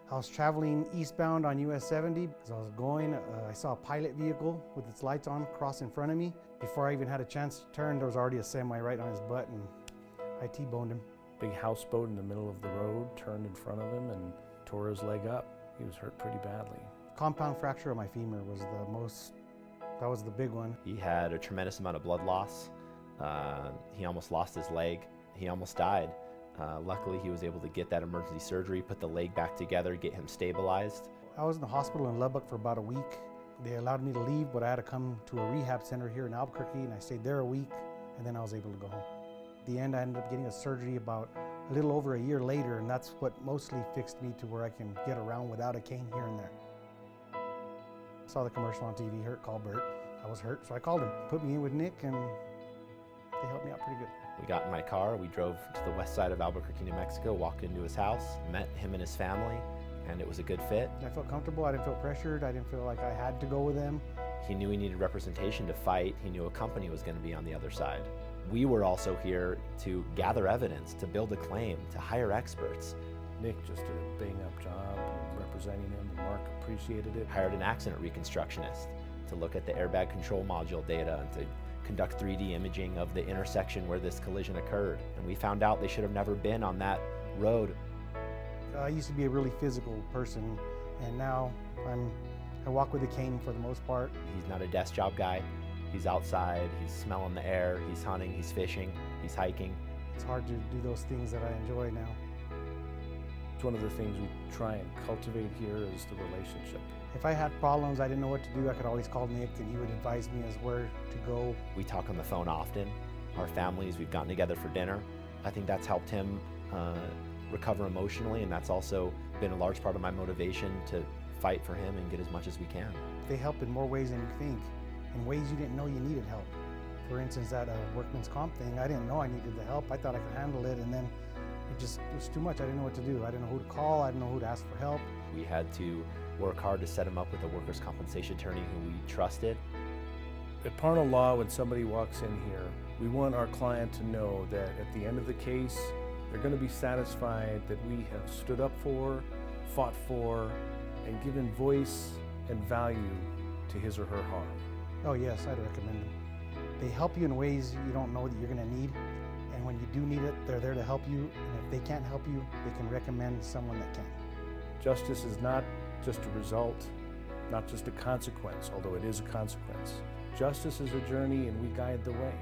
I was traveling eastbound on US 70. As I was going, I saw a pilot vehicle with its lights on cross in front of me. Before I even had a chance to turn, there was already a semi right on his butt, and I T-boned him. Big houseboat in the middle of the road turned in front of him and tore his leg up. He was hurt pretty badly. Compound fracture of my femur was that was the big one. He had a tremendous amount of blood loss. He almost lost his leg. He almost died. Luckily, he was able to get that emergency surgery, put the leg back together, get him stabilized. I was in the hospital in Lubbock for about a week. They allowed me to leave, but I had to come to a rehab center here in Albuquerque, and I stayed there a week, and then I was able to go home. At the end, I ended up getting a surgery about a little over a year later, and that's what mostly fixed me to where I can get around without a cane here and there. I saw the commercial on TV, Hurt, call Bert. I was hurt, so I called him. Put me in with Nick, and they helped me out pretty good. We got in my car, we drove to the west side of Albuquerque, New Mexico, walked into his house, met him and his family, and it was a good fit. I felt comfortable, I didn't feel pressured, I didn't feel like I had to go with them. He knew he needed representation to fight, he knew a company was going to be on the other side. We were also here to gather evidence, to build a claim, to hire experts. Nick just did a bang-up job representing him, and Mark appreciated it. Hired an accident reconstructionist to look at the airbag control module data and to conduct 3D imaging of the intersection where this collision occurred. And we found out they should have never been on that road. I used to be a really physical person, and now I walk with a cane for the most part. He's not a desk job guy. He's outside, he's smelling the air, he's hunting, he's fishing, he's hiking. It's hard to do those things that I enjoy now. One of the things we try and cultivate here is the relationship. If I had problems, I didn't know what to do, I could always call Nick and he would advise me as where to go. We talk on the phone often. Our families, we've gotten together for dinner. I think that's helped him recover emotionally, and that's also been a large part of my motivation to fight for him and get as much as we can. They help in more ways than you think, in ways you didn't know you needed help. For instance, that workman's comp thing, I didn't know I needed the help. I thought I could handle it, and then it was too much. I didn't know what to do. I didn't know who to call. I didn't know who to ask for help. We had to work hard to set him up with a workers' compensation attorney who we trusted. At Parnall Law, when somebody walks in here, we want our client to know that at the end of the case, they're going to be satisfied that we have stood up for, fought for, and given voice and value to his or her harm. Oh yes, I'd recommend them. They help you in ways you don't know that you're going to need. And when you do need it, they're there to help you. And if they can't help you, they can recommend someone that can. Justice is not just a result, not just a consequence, although it is a consequence. Justice is a journey, and we guide the way.